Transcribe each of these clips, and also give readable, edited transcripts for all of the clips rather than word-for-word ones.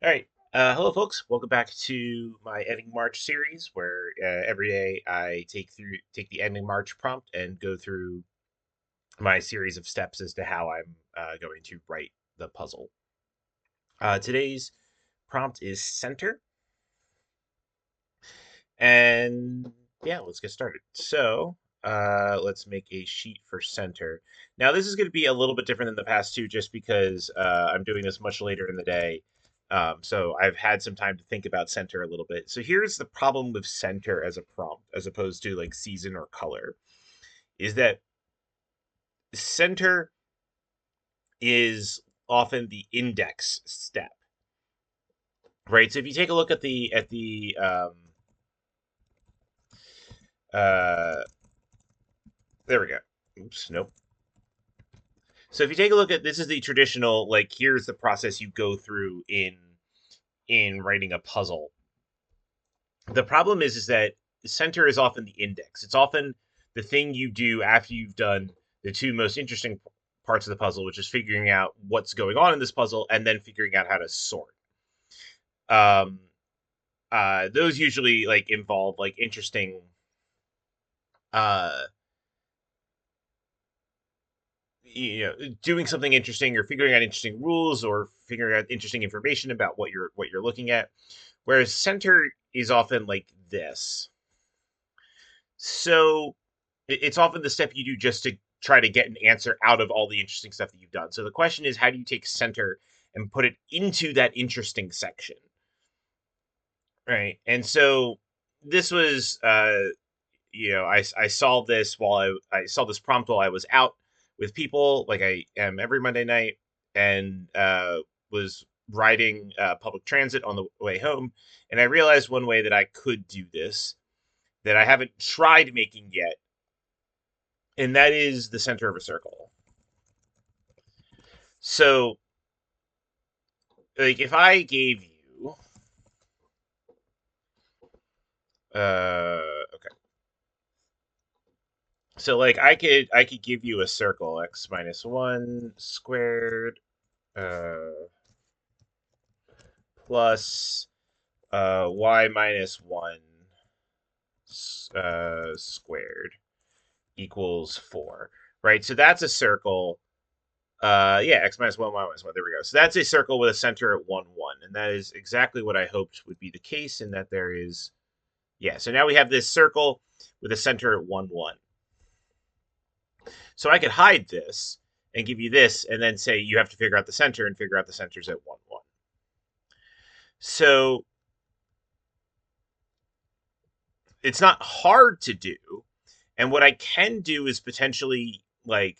All right. Hello, folks. Welcome back to my Enigmarch series, where every day I take the Enigmarch prompt and go through my series of steps as to how I'm going to write the puzzle. Today's prompt is center, and yeah, let's get started. So let's make a sheet for center. Now, this is going to be a little bit different than the past two, just because I'm doing this much later in the day. So I've had some time to think about center a little bit. So here's the problem with center as a prompt, as opposed to like season or color, is that center is often the index step, right? So if you take a look at the uh, there we go. Oops, nope. So if you take a look at this is the traditional, like, here's the process you go through in writing a puzzle. The problem is that center is often the index. It's often the thing you do after you've done the two most interesting parts of the puzzle, which is figuring out what's going on in this puzzle and then figuring out how to sort. Um, those usually like involve like interesting uh doing something interesting or figuring out interesting rules or figuring out interesting information about what you're looking at, whereas center is often like this. So it's often the step you do just to try to get an answer out of all the interesting stuff that you've done. So the question is, how do you take center and put it into that interesting section, right? And so this was I solved this while I solved this prompt while I was out with people, like I am every Monday night, and was riding public transit on the way home. And I realized one way that I could do this that I haven't tried making yet, and that is the center of a circle. So, like, if I gave you, okay, so like I could give you a circle, x minus one squared, uh, plus y minus 1 squared equals 4, right? So that's a circle. Yeah, x minus 1, y minus 1. There we go. So that's a circle with a center at 1, 1. And that is exactly what I hoped would be the case, in that there is. Yeah, so now we have this circle with a center at 1, 1. So I could hide this and give you this and then say you have to figure out the center and figure out the centers at 1, 1. So it's not hard to do. And what I can do is potentially, like,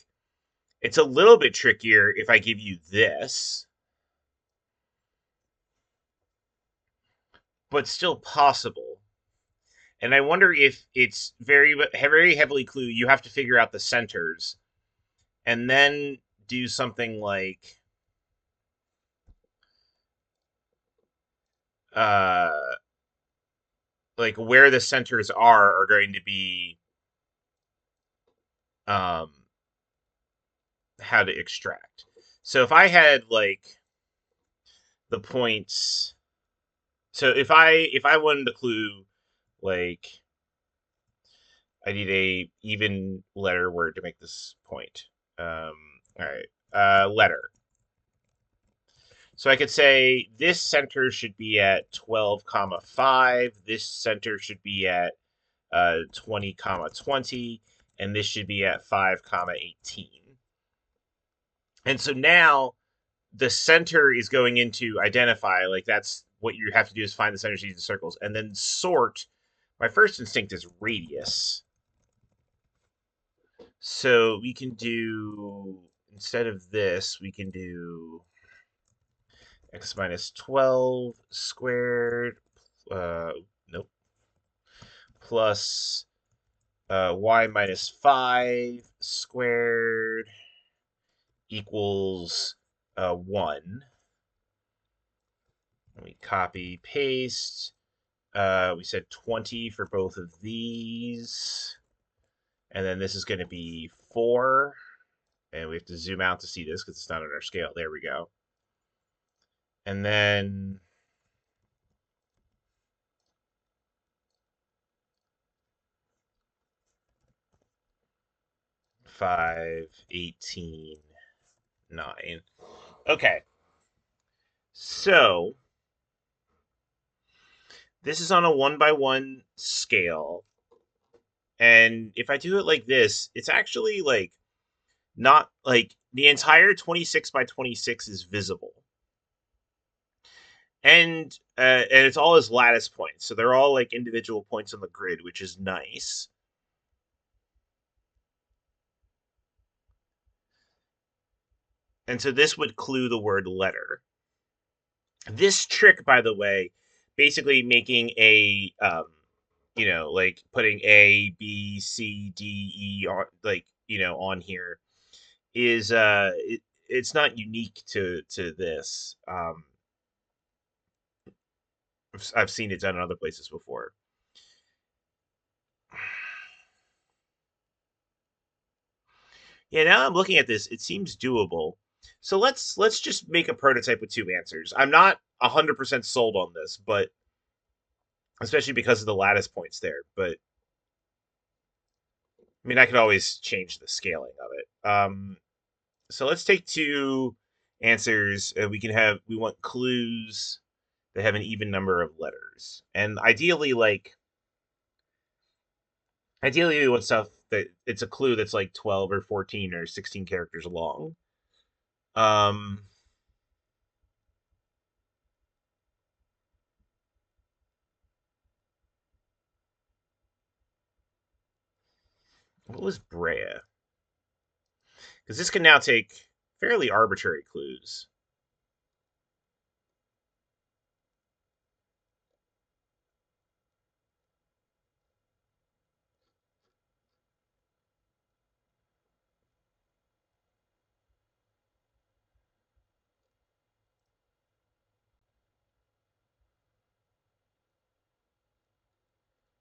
it's a little bit trickier if I give you this, but still possible. And I wonder if it's very heavily clue. You have to figure out the centers and then do something uh like where the centers are going to be um how to extract. So if I had like the points, so if I wanted to clue, like, I need a even letter word to make this point. All right, letter. So I could say this center should be at 12 comma 5. This center should be at 20 comma 20, and this should be at 5 comma 18. And so now the center is going into identify, like, that's what you have to do, is find the centers of these circles and then sort. My first instinct is radius. So we can do, instead of this, we can do x minus 12 squared, uh, nope, plus y minus 5 squared equals 1. And we copy, paste. We said 20 for both of these. And then this is going to be 4. And we have to zoom out to see this because it's not on our scale. There we go. And then 5, 18, 9. Okay. So this is on a 1 by 1 scale. And if I do it like this, it's actually like not like the entire 26 by 26 is visible. And it's all as lattice points. So they're all like individual points on the grid, which is nice. And so this would clue the word letter. This trick, by the way, basically making like putting A, B, C, D, E on, like, on here is it's not unique to this. I've seen it done in other places before. Yeah, now I'm looking at this, it seems doable. So let's just make a prototype with 2 answers. I'm not 100% sold on this, but especially because of the lattice points there. But I mean, I could always change the scaling of it. So let's take 2 answers, and we want clues that have an even number of letters, and ideally we want stuff that it's a clue that's like 12 or 14 or 16 characters long. Um, what was Brea? Because this can now take fairly arbitrary clues.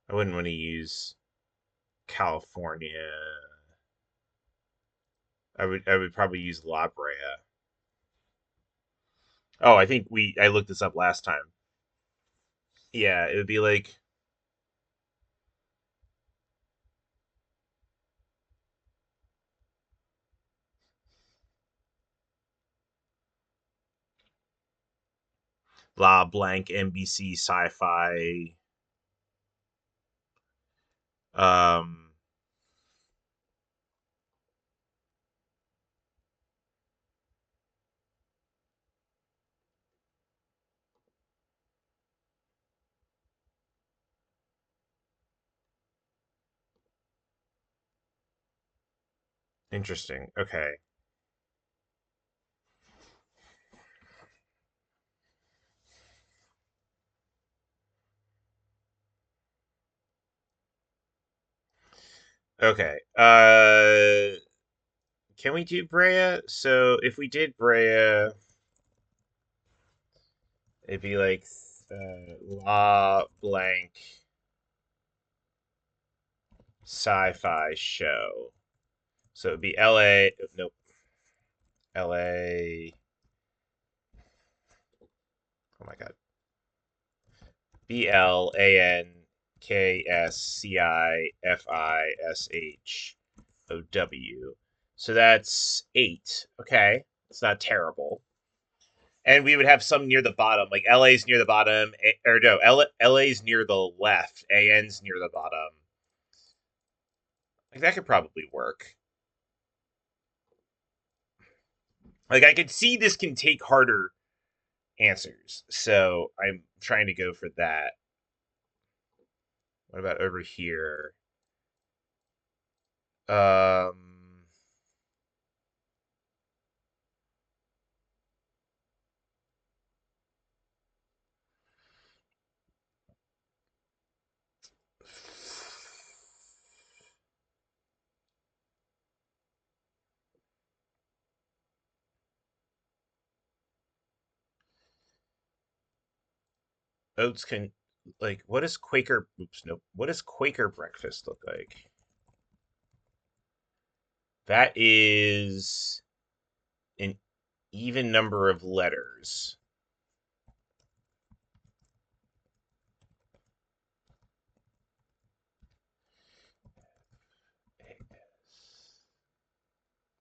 I wouldn't want to use California. I would probably use La Brea. Oh, I looked this up last time. Yeah, it would be like La Blank NBC Sci-Fi. Um, Interesting. Okay. Okay. Can we do Brea? So if we did Brea, it'd be like La Blank Sci-Fi Show. So it'd be L.A. Nope. L.A. Oh my God. BLANKSCIFISHOW. So that's 8. Okay. It's not terrible. And we would have some near the bottom, like LA's near the bottom, or no, LA's near the left, AN's near the bottom. Like that could probably work. Like I could see this can take harder answers, so I'm trying to go for that. What about over here? Um, Oats can, like, what does Quaker? Oops, nope. What does Quaker breakfast look like? That is an even number of letters.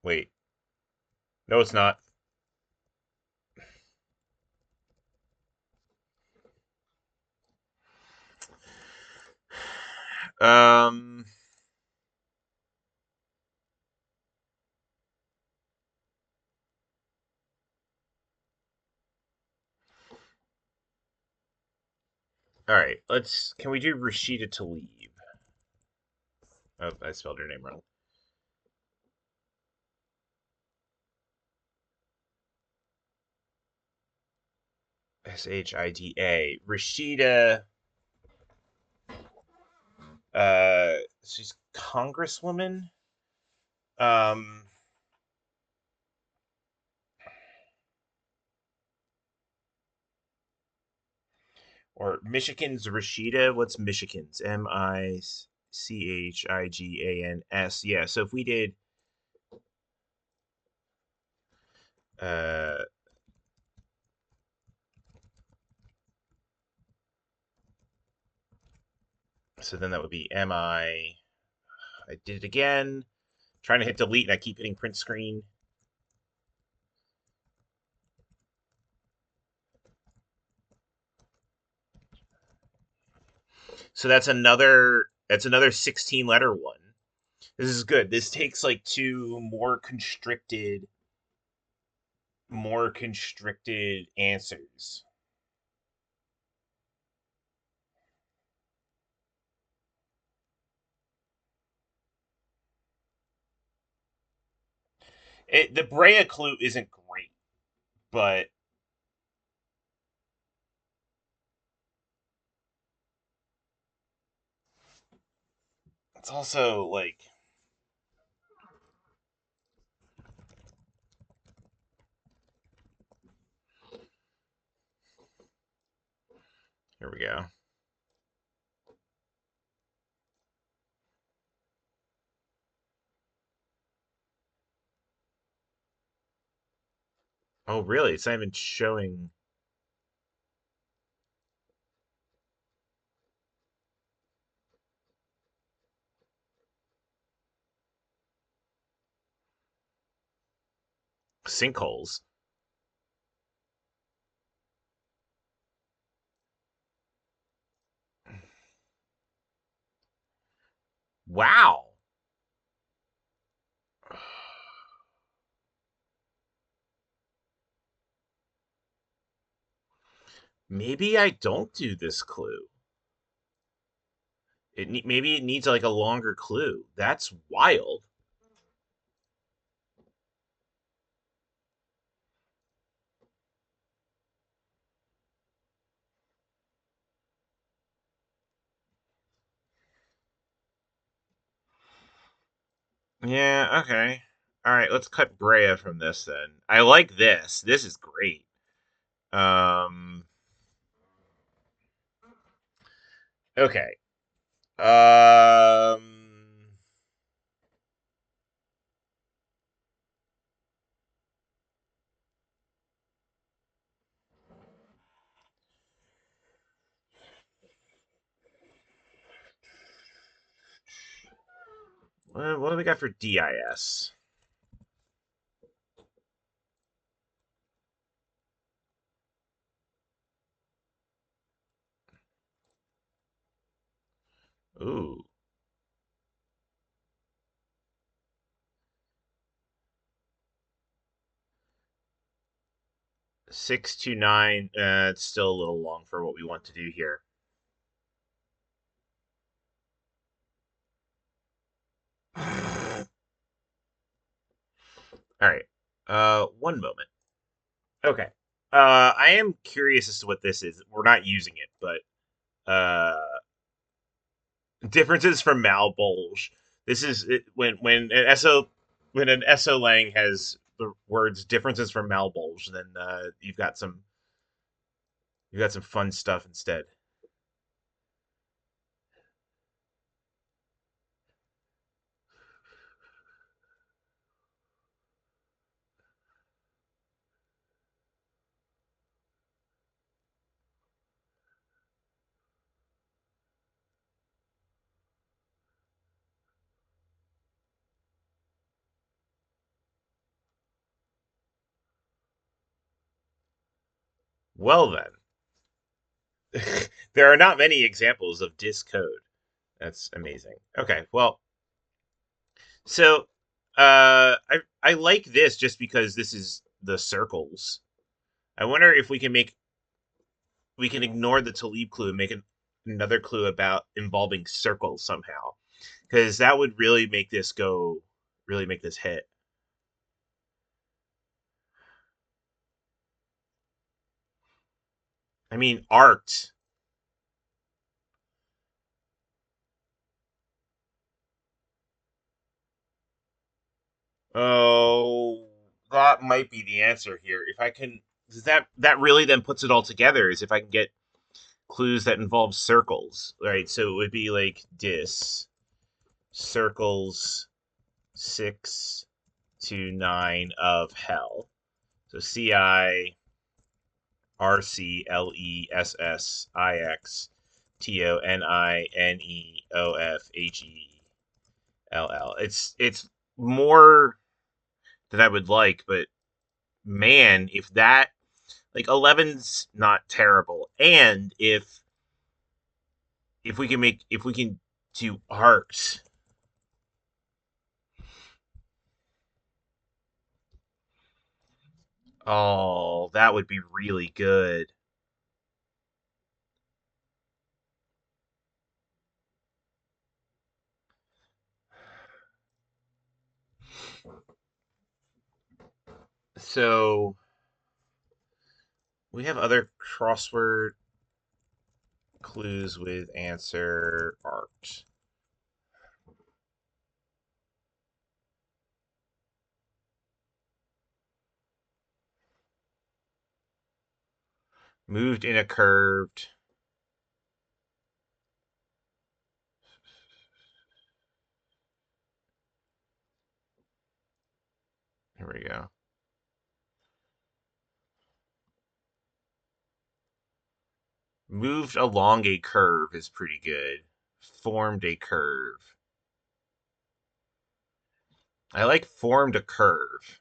Wait, no, it's not. Um. All right. Let's. Can we do Rashida Tlaib? Oh, I spelled her name wrong. Shida. Rashida. She's Congresswoman. Um. Or Michigan's Rashida. What's Michigan's? Michigans. Yeah. So if we did. Uh. So then that would be M-I. I did it again. Trying to hit delete and I keep hitting print screen. So that's another 16 letter one. This is good. This takes like two more constricted answers. The Brea clue isn't great, but it's also like here we go. Oh, really? It's not even showing sinkholes. Wow. Maybe I don't do this clue. Maybe it needs like a longer clue. That's wild. Yeah, okay. All right, let's cut Brea from this then. I like this. This is great. Um okay. Um what do we got for DIS? Ooh. 629. It's still a little long for what we want to do here. All right. One moment. Okay. I am curious as to what this is. We're not using it, but differences from Malbolge. This is when an SO lang has the words differences from Malbolge, then you've got some fun stuff instead. Well then, there are not many examples of dis code. That's amazing. Okay, well, so I like this just because this is the circles. I wonder if we can ignore the Talib clue and make another clue about involving circles somehow, because that would really make this hit. I mean, art. Oh, that might be the answer here. If I can, that really then puts it all together. Is if I can get clues that involve circles, right? So it would be like dis circles 6 to 9 of hell. So CIRCLESSIXTONINEOFHELL. It's more than I would like, but man, if that like 11's not terrible, and if we can do art, oh, that would be really good. So we have other crossword clues with answer art. Moved in a curved. Here we go. Moved along a curve is pretty good. Formed a curve. I like formed a curve.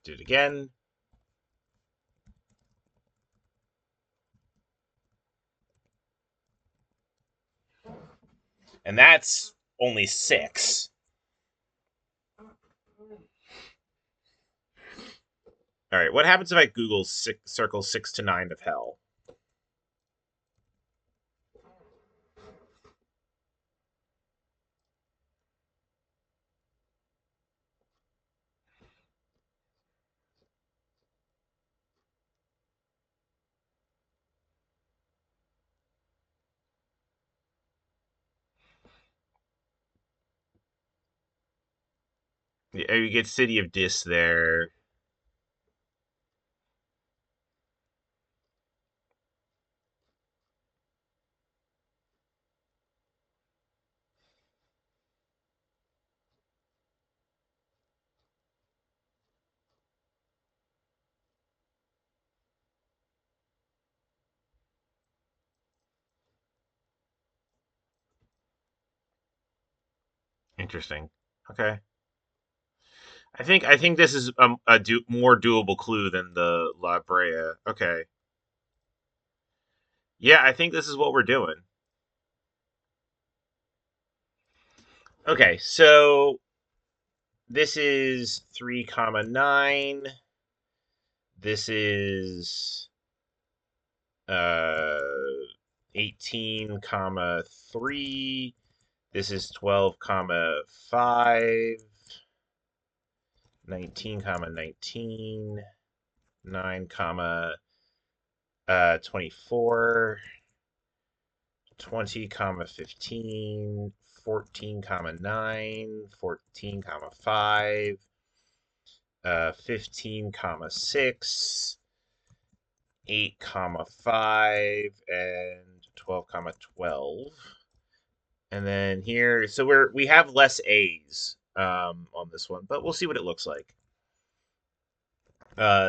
Do it again. And that's only 6. All right, what happens if I Google circle 6 to 9 of hell? Yeah, you get City of Dis there. Interesting. Okay. I think this is more doable clue than the La Brea. Okay. Yeah, I think this is what we're doing. Okay, so this is 3 comma 9. This is uh 18 comma 3. This is 12 comma 5. 19 comma 19. 9 comma 24. 20 comma 15. 14 comma 9. 14 comma 5. 15 comma 6. 8 comma 5 and 12 comma 12. And then here, so we have less A's on this one, but we'll see what it looks like.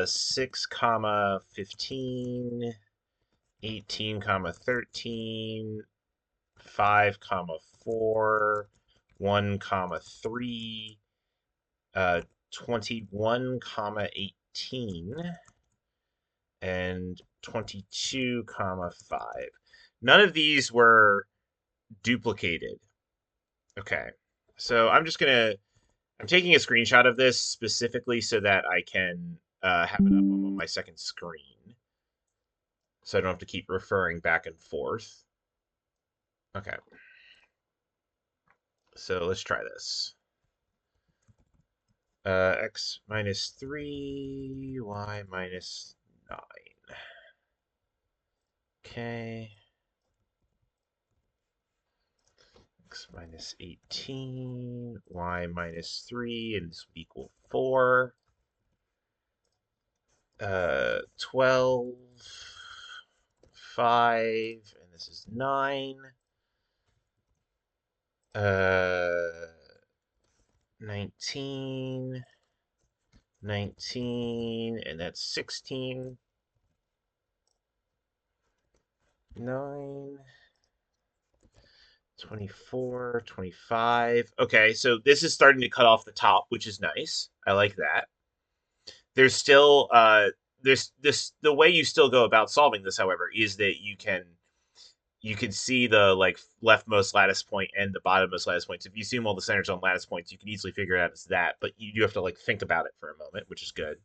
6 comma 15. 18 comma 13, 5 comma 4, 1 comma 3, 21 comma 18, and 22 comma 5. None of these were duplicated. Okay. So I'm taking a screenshot of this specifically so that I can have it up on my second screen. So I don't have to keep referring back and forth. Okay. So let's try this. X minus 3, y minus 9. Okay. X minus 18, y minus 3, and this will equal 4. 12, 5, and this is 9. 19, 19, and that's 16. 9, 24, 25. Okay, so this is starting to cut off the top, which is nice. I like that. There's still there's this the way you still go about solving this, however, is that you can see the like leftmost lattice point and the bottommost lattice points. If you assume all the centers on lattice points, you can easily figure it out as that, but you do have to like think about it for a moment, which is good.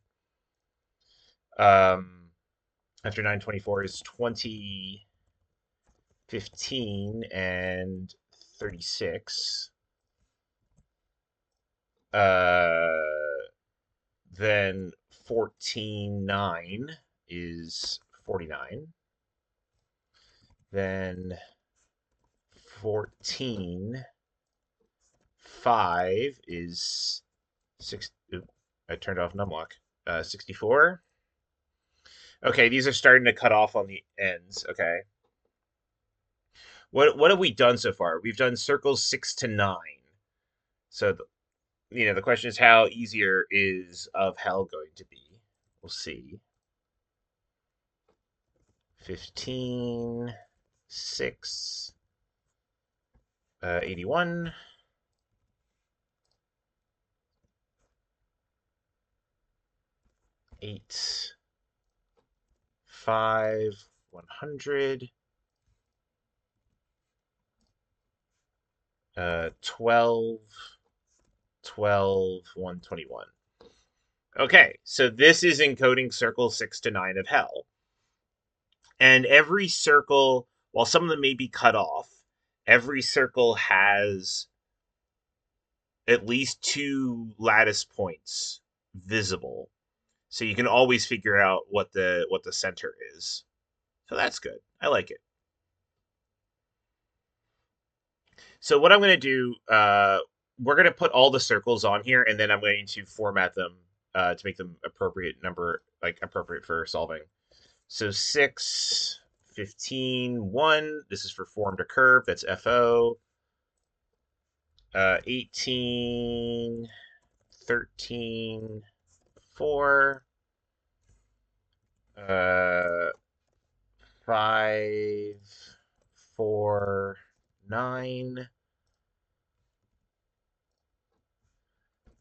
After 924 is 20, 15, and 36. Then 14, 9 is 49. Then 14, 5 is 6. I turned off numlock. 64. Okay, these are starting to cut off on the ends. Okay. What have we done so far? We've done circles 6 to 9. So the question is, how easier is of hell going to be? We'll see. 15, 6, 81. 8, 5, 100. 12, 12, 121. Okay, so this is encoding circle 6 to 9 of hell. And every circle, while some of them may be cut off, every circle has at least 2 lattice points visible. So you can always figure out what the center is. So that's good. I like it. So what I'm going to do, we're going to put all the circles on here, and then I'm going to format them to make them appropriate for solving. So 6, 15, 1. This is for form to curve. That's FO. 18, 13, 4. 5, 4, 9.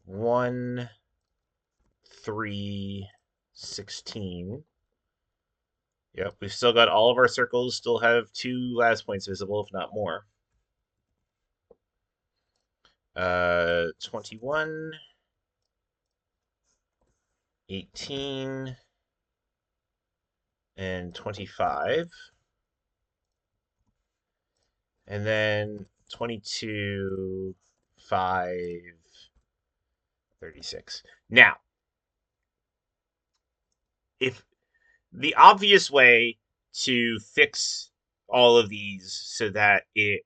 1, 3, 16. Yep, we've still got all of our circles, still have 2 lattice points visible, if not more. 21, 18, and 25. And then 22, 5, 36. Now, if the obvious way to fix all of these so that it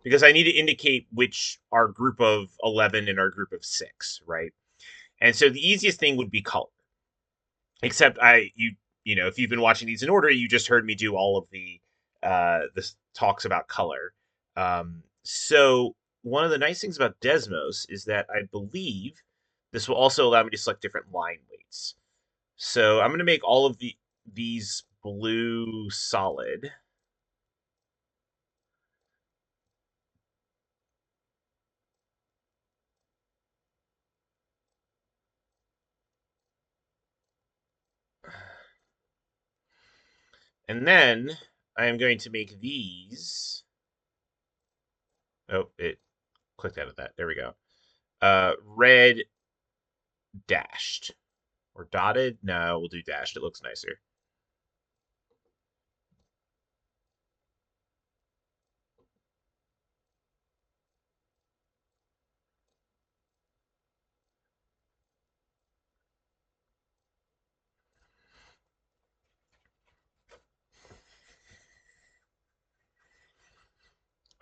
because I need to indicate which our group of 11 and our group of 6, right? And so the easiest thing would be color. Except if you've been watching these in order, you just heard me do all of the talks about color. So one of the nice things about Desmos is that I believe this will also allow me to select different line weights. So I'm going to make all of these blue solid. And then I am going to make these. Oh, it clicked out of that. There we go. Red dashed. Or dotted? No, we'll do dashed. It looks nicer.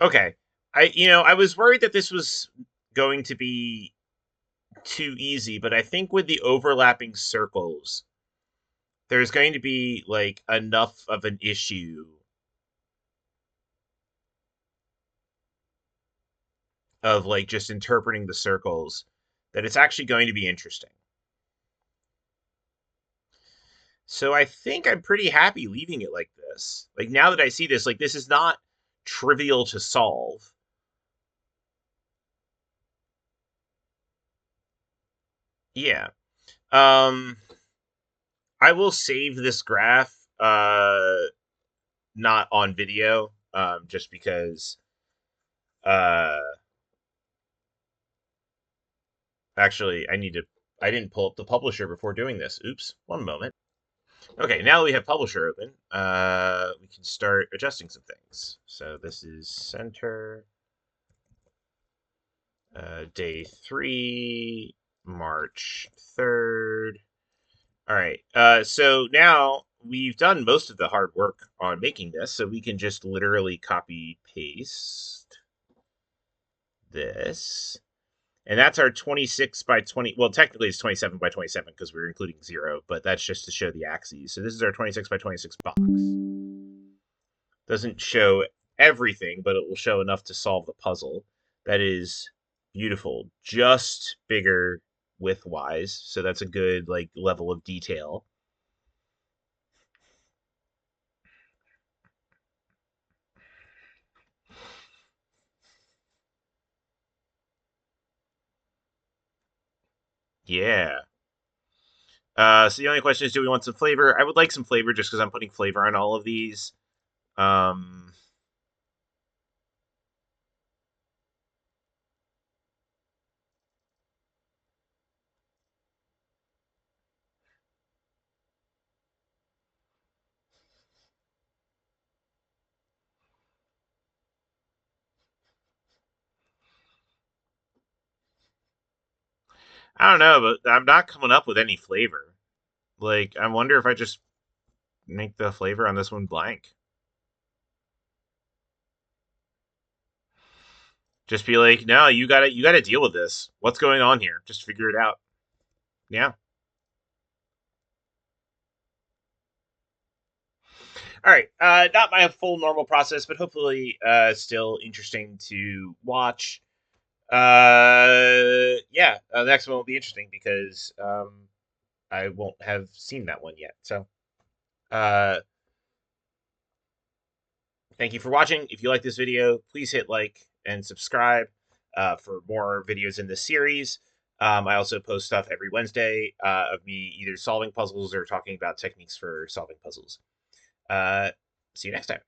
Okay. I was worried that this was going to be too easy, but I think with the overlapping circles, there's going to be like enough of an issue of like just interpreting the circles that it's actually going to be interesting. So I think I'm pretty happy leaving it like this. Like now that I see this, like this is not trivial to solve. Yeah. Um I will save this graph not on video just because uh actually I didn't pull up the publisher before doing this. Oops, one moment. Okay, now that we have publisher open, we can start adjusting some things. So this is center, day 3, March 3rd. All right, so now we've done most of the hard work on making this, so we can just literally copy paste this. And that's our 26 by 20. Well, technically it's 27 by 27 because we're including 0, but that's just to show the axes. So this is our 26 by 26 box. Doesn't show everything, but it will show enough to solve the puzzle. That is beautiful. Just bigger width-wise, so that's a good like level of detail. Yeah. So the only question is, do we want some flavor? I would like some flavor just because I'm putting flavor on all of these. Um, I don't know, but I'm not coming up with any flavor. Like, I wonder if I just make the flavor on this one blank. Just be like, no, you gotta deal with this. What's going on here? Just figure it out. Yeah. All right. Not my full normal process, but hopefully still interesting to watch. Yeah, the next one will be interesting because I won't have seen that one yet. So uh thank you for watching. If you like this video, please hit like and subscribe for more videos in this series. I also post stuff every Wednesday of me either solving puzzles or talking about techniques for solving puzzles. Uh, See you next time.